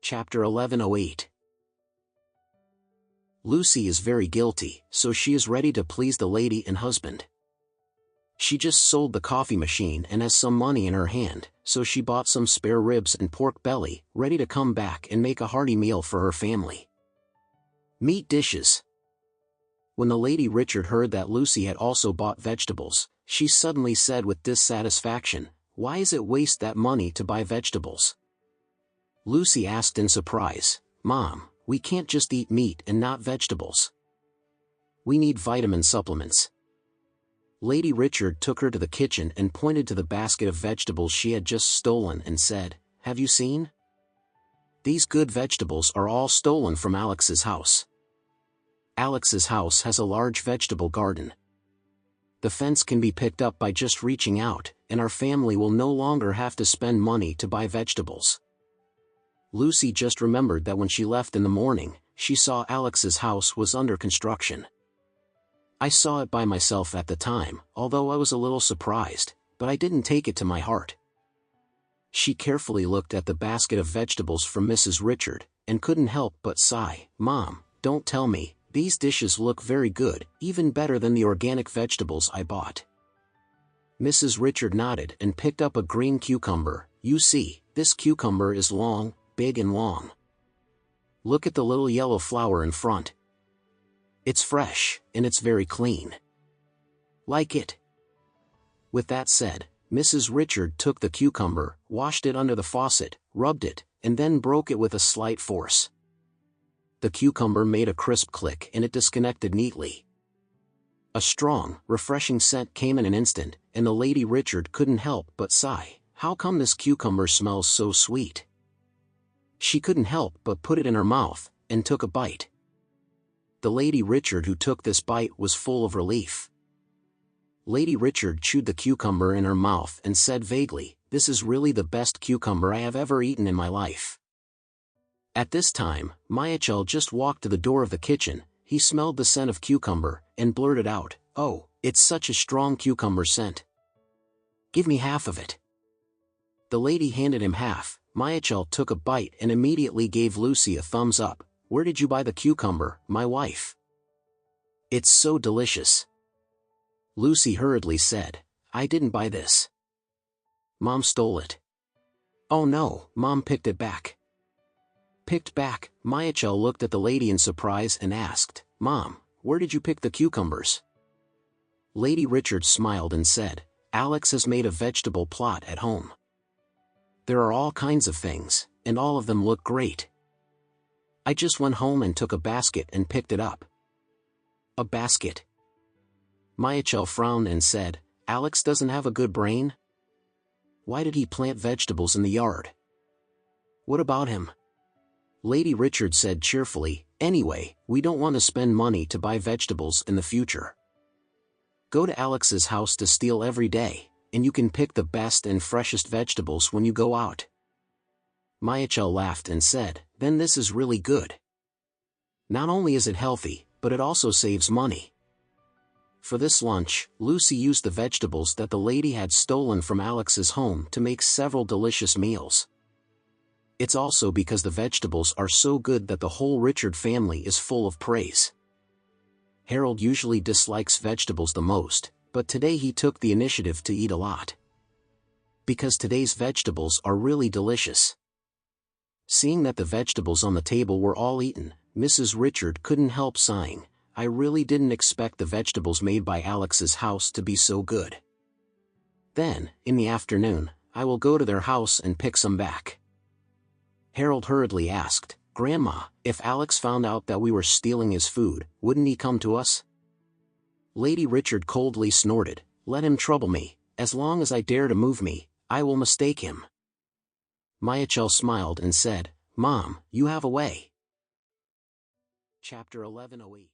Chapter 1108. Lucy is very guilty, so she is ready to please the lady and husband. She just sold the coffee machine and has some money in her hand, so she bought some spare ribs and pork belly, ready to come back and make a hearty meal for her family. Meat dishes. When the Lady Richard heard that Lucy had also bought vegetables, she suddenly said with dissatisfaction, "Why is it waste that money to buy vegetables?" Lucy asked in surprise, "Mom, we can't just eat meat and not vegetables. We need vitamin supplements." Lady Richard took her to the kitchen and pointed to the basket of vegetables she had just stolen and said, "Have you seen? These good vegetables are all stolen from Alex's house. Alex's house has a large vegetable garden. The fence can be picked up by just reaching out, and our family will no longer have to spend money to buy vegetables." Lucy just remembered that when she left in the morning, she saw Alex's house was under construction. "I saw it by myself at the time, although I was a little surprised, but I didn't take it to my heart." She carefully looked at the basket of vegetables from Mrs. Richard, and couldn't help but sigh, "Mom, don't tell me, these dishes look very good, even better than the organic vegetables I bought." Mrs. Richard nodded and picked up a green cucumber. "You see, this cucumber is long, big and long. Look at the little yellow flower in front. It's fresh, and it's very clean. Like it?" With that said, Mrs. Richard took the cucumber, washed it under the faucet, rubbed it, and then broke it with a slight force. The cucumber made a crisp click and it disconnected neatly. A strong, refreshing scent came in an instant, and the Lady Richard couldn't help but sigh, "How come this cucumber smells so sweet?" She couldn't help but put it in her mouth, and took a bite. The Lady Richard who took this bite was full of relief. Lady Richard chewed the cucumber in her mouth and said vaguely, "This is really the best cucumber I have ever eaten in my life." At this time, Michael just walked to the door of the kitchen. He smelled the scent of cucumber, and blurted out, "Oh, it's such a strong cucumber scent. Give me half of it." The lady handed him half. Michael took a bite and immediately gave Lucy a thumbs up. "Where did you buy the cucumber, my wife? It's so delicious." Lucy hurriedly said, "I didn't buy this. Mom stole it." "Oh no, Mom picked it back." "Picked back?" Michael looked at the lady in surprise and asked, "Mom, where did you pick the cucumbers?" Lady Richard smiled and said, "Alex has made a vegetable plot at home. There are all kinds of things, and all of them look great. I just went home and took a basket and picked it up." "A basket?" Michael frowned and said, "Alex doesn't have a good brain? Why did he plant vegetables in the yard? What about him?" Lady Richard said cheerfully, "Anyway, we don't want to spend money to buy vegetables in the future. Go to Alex's house to steal every day, and you can pick the best and freshest vegetables when you go out." Michael laughed and said, "Then this is really good. Not only is it healthy, but it also saves money." For this lunch, Lucy used the vegetables that the lady had stolen from Alex's home to make several delicious meals. It's also because the vegetables are so good that the whole Richard family is full of praise. Harold usually dislikes vegetables the most, but today he took the initiative to eat a lot. Because today's vegetables are really delicious. Seeing that the vegetables on the table were all eaten, Mrs. Richard couldn't help sighing, "I really didn't expect the vegetables made by Alex's house to be so good. Then, in the afternoon, I will go to their house and pick some back." Harold hurriedly asked, "Grandma, if Alex found out that we were stealing his food, wouldn't he come to us?" Lady Richard coldly snorted, "Let him trouble me, as long as I dare to move me, I will mistake him." Michael smiled and said, "Mom, you have a way." Chapter 1108.